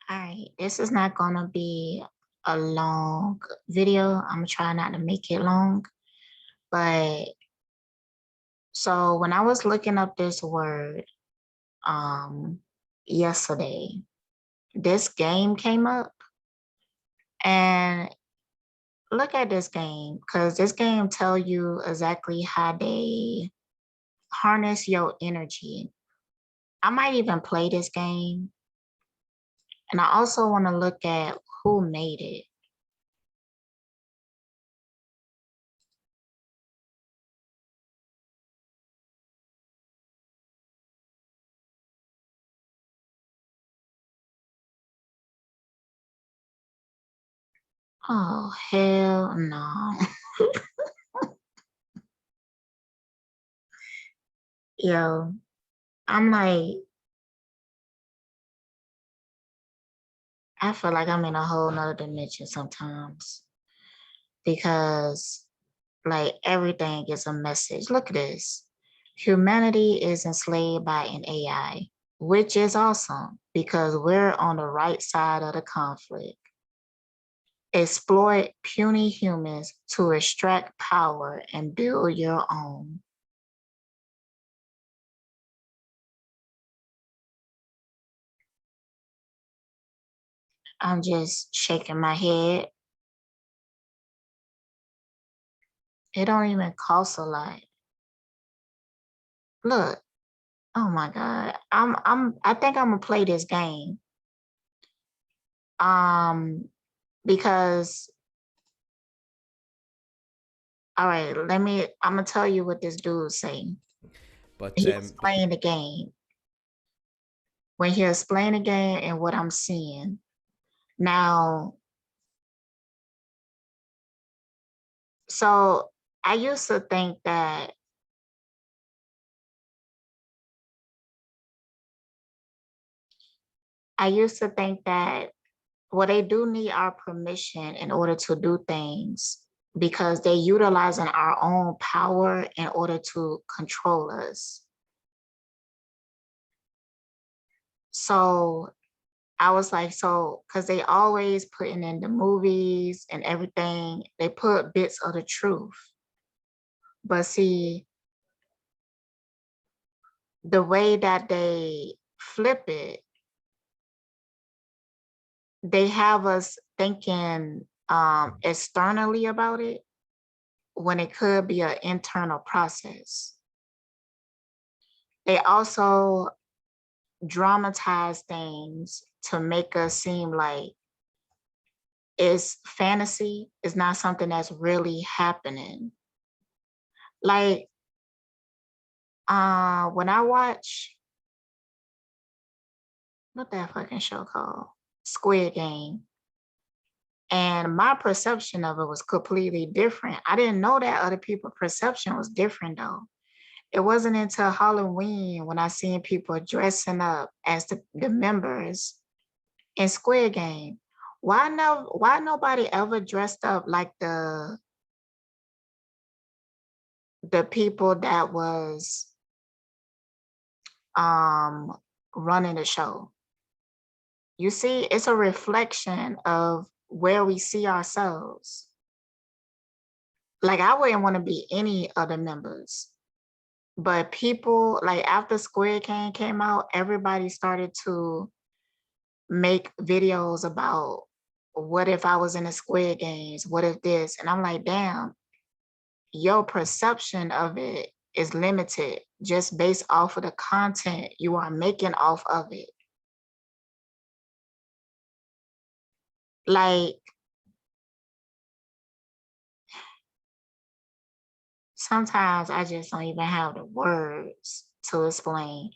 All right, this is not gonna be a long video. I'm gonna try not to make it long, but so when I was looking up this word um yesterday, this game came up and look at this game because this game tell you exactly how they harness your energy. I might even play this game, and I also want to look at who made it. Oh, hell no. Yo, I'm like, I feel like I'm in a whole nother dimension sometimes because like everything is a message. Look at this. Humanity is enslaved by an AI, which is awesome because we're on the right side of the conflict. Exploit puny humans to extract power and build your own. I'm just shaking my head. It don't even cost a lot. Look, oh my God. I think I'm gonna play this game. Um, because all right, I'm gonna tell you what this dude saying. But He was playing the game. When he was playing the game and what I'm seeing. Now, so I used to think that well, they do need our permission in order to do things because they utilizing our own power in order to control us. So I was like, so because they always putting in the movies and everything, they put bits of the truth. But see, the way that they flip it, they have us thinking externally about it when it could be an internal process. They also dramatize things to make us seem like it's fantasy, it's not something that's really happening. Like when I watch what that fucking show called? Squid Game. And my perception of it was completely different. I didn't know that other people's perception was different though. It wasn't until Halloween when I seen people dressing up as the members in Squid Game. Why nobody ever dressed up like the people that was um running the show? You see, it's a reflection of where we see ourselves. Like I wouldn't want to be any other members. But people like after Squid Game came out, everybody started to make videos about what if I was in the Squid Games? What if this? And I'm like, damn, your perception of it is limited just based off of the content you are making off of it. Like sometimes I just don't even have the words to explain.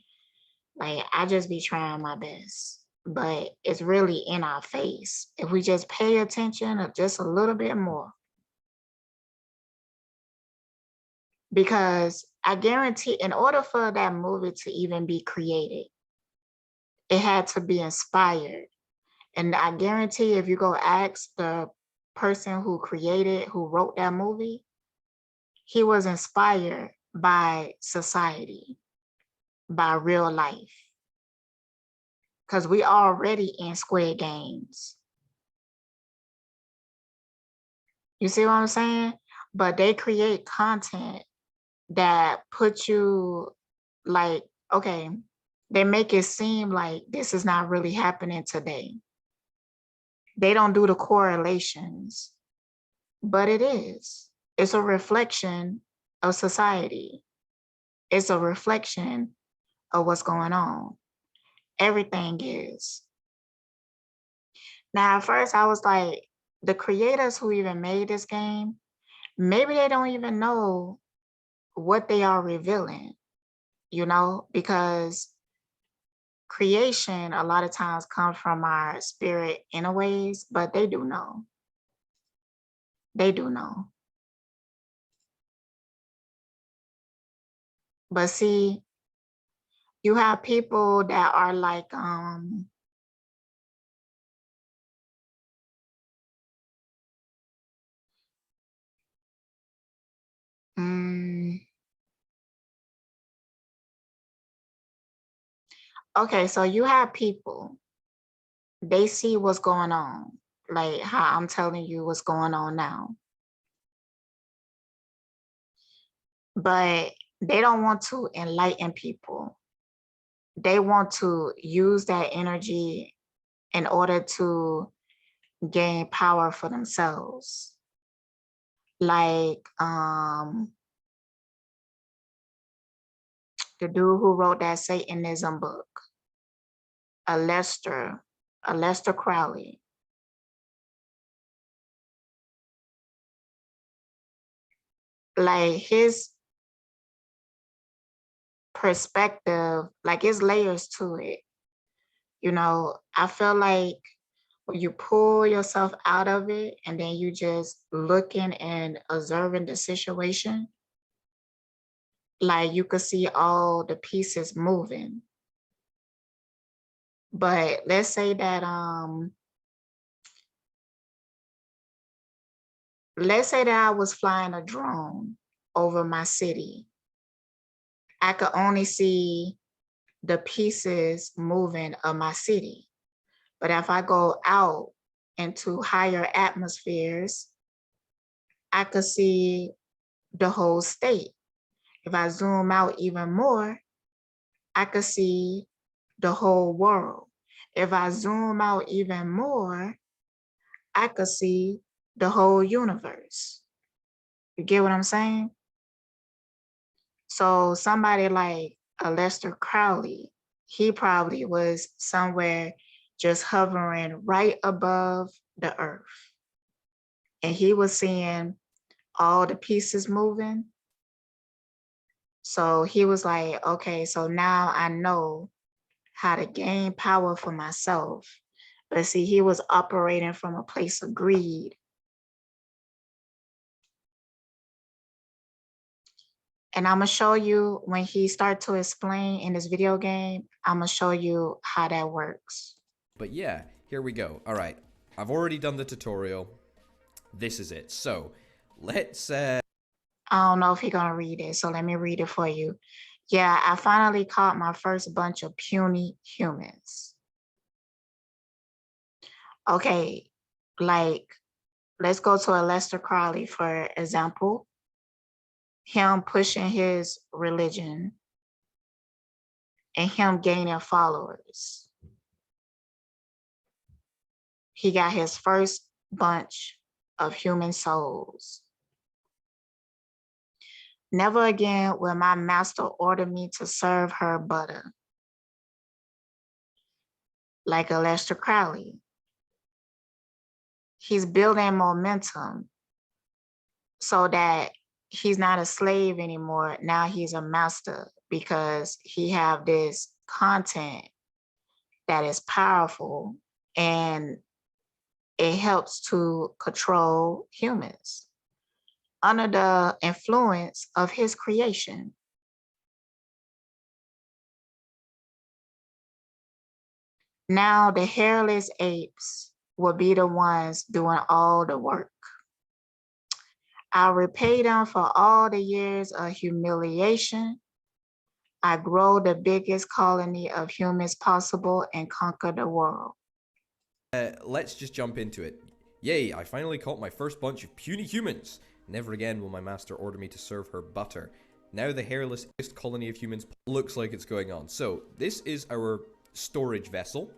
Like I just be trying my best, but it's really in our face. If we just pay attention just a little bit more, because I guarantee in order for that movie to even be created, it had to be inspired. And I guarantee if you go ask the person who wrote that movie, he was inspired by society, by real life. because we already in Squid Games. You see what I'm saying? But they create content that put you like, okay, they make it seem like this is not really happening today. They don't do the correlations, but it is. It's a reflection of society. It's a reflection of what's going on. Everything is. Now, at first, I was like, the creators who even made this game, maybe they don't even know what they are revealing, you know, because creation a lot of times comes from our spirit inner ways, but they do know. They do know. But see, you have people that are like, okay, so you have people, they see what's going on, like how I'm telling you what's going on now. But they don't want to enlighten people. They want to use that energy in order to gain power for themselves. Like the dude who wrote that Satanism book, Aleister Crowley. Like his perspective, like it's layers to it. You know, I feel like when you pull yourself out of it and then you just looking and observing the situation, like you could see all the pieces moving. But let's say that I was flying a drone over my city. I could only see the pieces moving of my city. But if I go out into higher atmospheres, I could see the whole state. If I zoom out even more, I could see the whole world. If I zoom out even more, I could see the whole universe. You get what I'm saying? So somebody like Aleister Crowley, he probably was somewhere just hovering right above the earth. And he was seeing all the pieces moving. So he was like, okay, so now I know how to gain power for myself. But see, he was operating from a place of greed. And I'm gonna show you when he start to explain in this video game, I'm gonna show you how that works. But yeah, here we go. All right, I've already done the tutorial. This is it. So let's I don't know if he's gonna read it, so let me read it for you. Yeah, I finally caught my first bunch of puny humans. Okay, like let's go to Aleister Crowley for example. Him pushing his religion and him gaining followers. He got his first bunch of human souls. Never again will my master order me to serve her butter. Like Aleister Crowley. He's building momentum so that he's not a slave anymore. Now he's a master because he have this content that is powerful and it helps to control humans under the influence of his creation. Now the hairless apes will be the ones doing all the work. I'll repay them for all the years of humiliation, I grow the biggest colony of humans possible and conquer the world. Let's just jump into it. Yay, I finally caught my first bunch of puny humans. Never again will my master order me to serve her butter. Now the hairless colony of humans looks like it's going on. So, this is our storage vessel.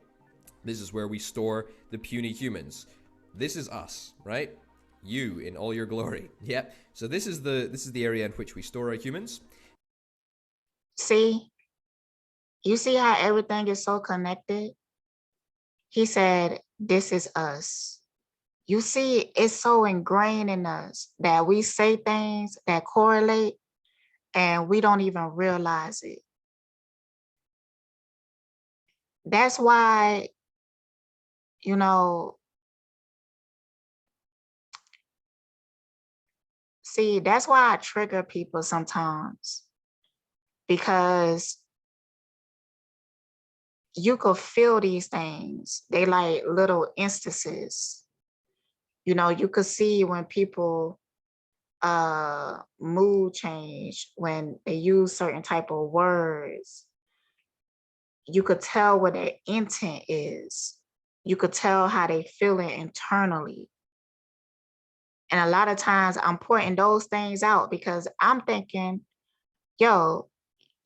This is where we store the puny humans. This is us, right? You in all your glory. Yep. So this is the area in which we store our humans. See, you see how everything is so connected? He said, this is us. You see, it's so ingrained in us that we say things that correlate and we don't even realize it. That's why, you know, see, that's why I trigger people sometimes, because you could feel these things. They like little instances. You know, you could see when people mood change, when they use certain type of words. You could tell what their intent is. You could tell how they feeling internally. And a lot of times I'm pointing those things out because I'm thinking, yo,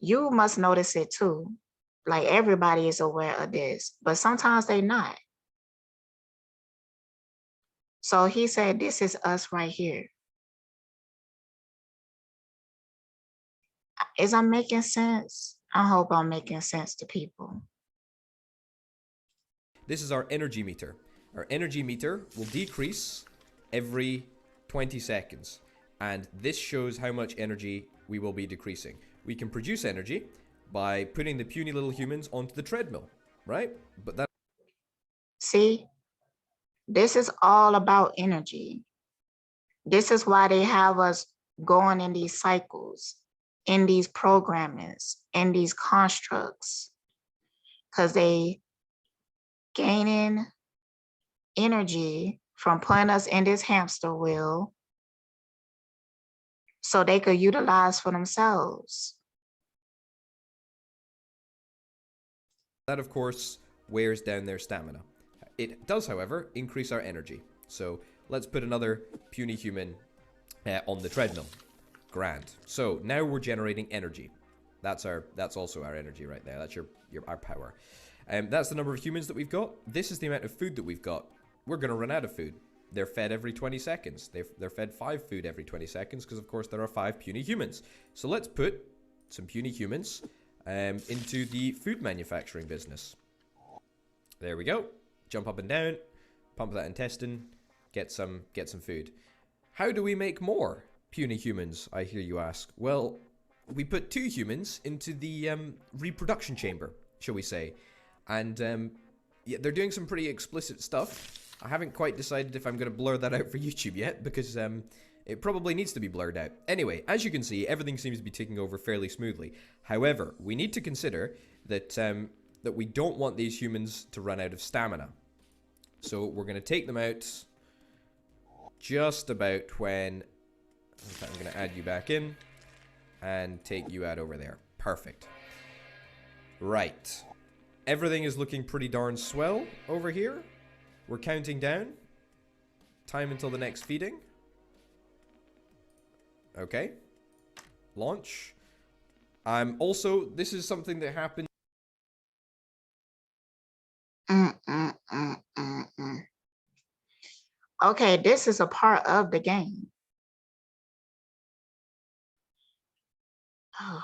you must notice it too. Like everybody is aware of this, but sometimes they not. So he said, this is us right here. Is I'm making sense? I hope I'm making sense to people. This is our energy meter. Our energy meter will decrease every 20 seconds. And this shows how much energy we will be decreasing. We can produce energy by putting the puny little humans onto the treadmill, right? But that. See, this is all about energy. This is why they have us going in these cycles, in these programmings, in these constructs, because they gaining energy from putting us in this hamster wheel so they could utilize for themselves. That, of course, wears down their stamina. It does, however, increase our energy. So let's put another puny human on the treadmill. Grand. So now we're generating energy. That's also our energy right there. That's our power. That's the number of humans that we've got. This is the amount of food that we've got. We're going to run out of food. They're fed every 20 seconds. They're fed 5 food every 20 seconds because, of course, there are 5 puny humans. So let's put some puny humans into the food manufacturing business. There we go. Jump up and down, pump that intestine, get some food. How do we make more puny humans, I hear you ask? Well, we put 2 humans into the reproduction chamber, shall we say. And yeah, they're doing some pretty explicit stuff. I haven't quite decided if I'm going to blur that out for YouTube yet, because it probably needs to be blurred out. Anyway, as you can see, everything seems to be ticking over fairly smoothly. However, we need to consider that that we don't want these humans to run out of stamina. So we're going to take them out just about when... In fact, I'm going to add you back in and take you out over there. Perfect. Right. Everything is looking pretty darn swell over here. We're counting down. Time until the next feeding. Okay. Launch. Also, this is something that happened. Okay, this is a part of the game. Oh.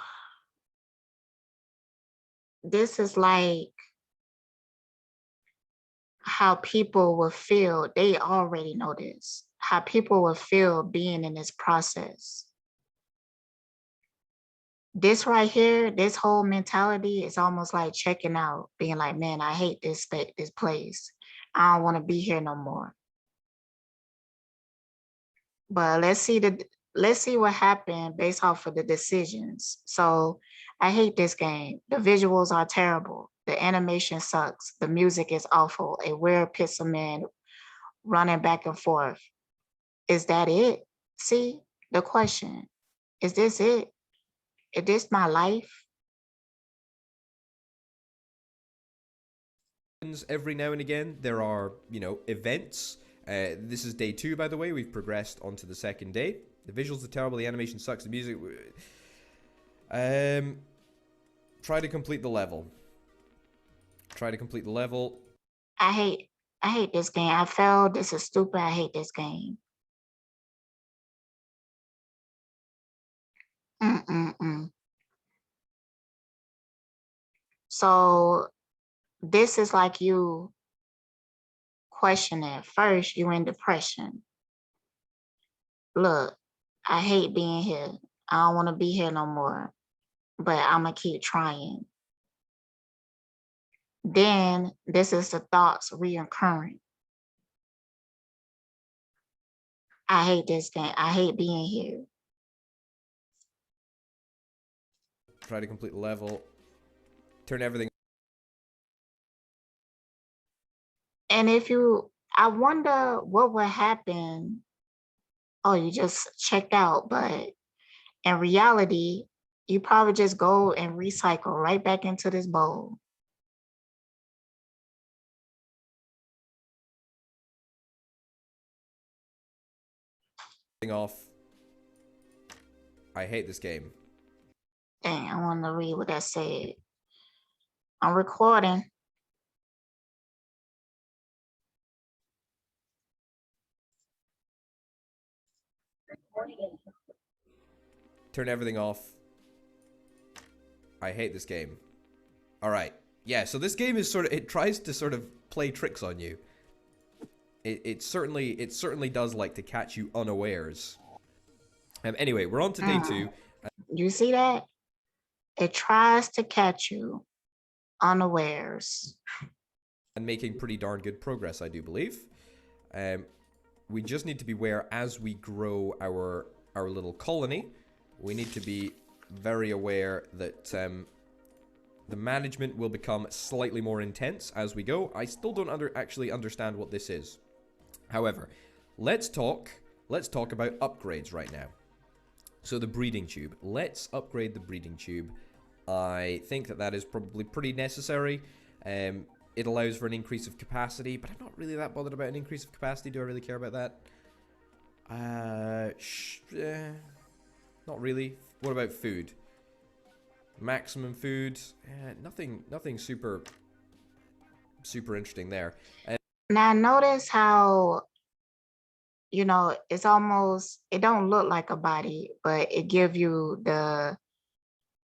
This is like how people will feel. They already know this. How people will feel being in this process. This right here, this whole mentality is almost like checking out, being like, man, I hate this place. I don't want to be here no more. But let's see what happened based off of the decisions. So I hate this game. The visuals are terrible. The animation sucks. The music is awful. A weird pixel man running back and forth. Is that it? See, the question, is this it? Is this my life? happens every now and again. There are, you know, events. This is day 2, by the way. We've progressed onto the second day. The visuals are terrible. The animation sucks. The music. Try to complete the level. Try to complete the level. I hate this game. I failed. This is stupid. I hate this game. So this is like you questioning. First, you in depression. Look, I hate being here. I don't want to be here no more, but I'm gonna keep trying. Then this is the thoughts reoccurring. I hate this game. I hate being here. Try to complete the level. Turn everything. And I wonder what would happen. Oh, you just checked out, but in reality, you probably just go and recycle right back into this bowl. Off. I hate this game. Dang, I want to read what that said. I'm recording. Turn everything off. I hate this game. All right. Yeah, so this game is sort of, it tries to sort of play tricks on you. It certainly does like to catch you unawares. Anyway, we're on to day 2. You see that? It tries to catch you unawares. And making pretty darn good progress, I do believe. We just need to be aware as we grow our little colony. We need to be very aware that the management will become slightly more intense as we go. I still don't actually understand what this is. However, let's talk about upgrades right now. So the breeding tube. Let's upgrade the breeding tube. I think that is probably pretty necessary. It allows for an increase of capacity, but I'm not really that bothered about an increase of capacity. Do I really care about that? Not really. What about food? Maximum food. Nothing super interesting there. Now notice how, you know, it's almost, it don't look like a body, but it give you the,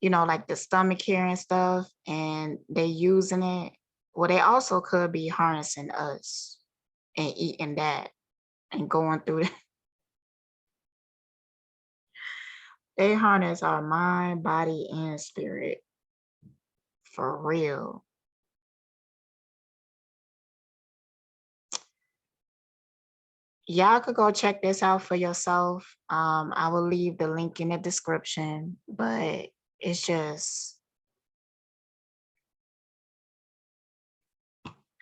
you know, like the stomach here and stuff, and they using it. Well, they also could be harnessing us and eating that and going through it. They harness our mind, body, and spirit. For real. Y'all could go check this out for yourself. I will leave the link in the description, but it's just,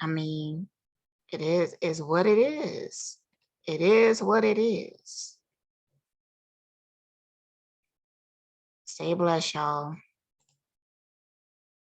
I mean, it is what it is. It is what it is. Stay blessed, y'all.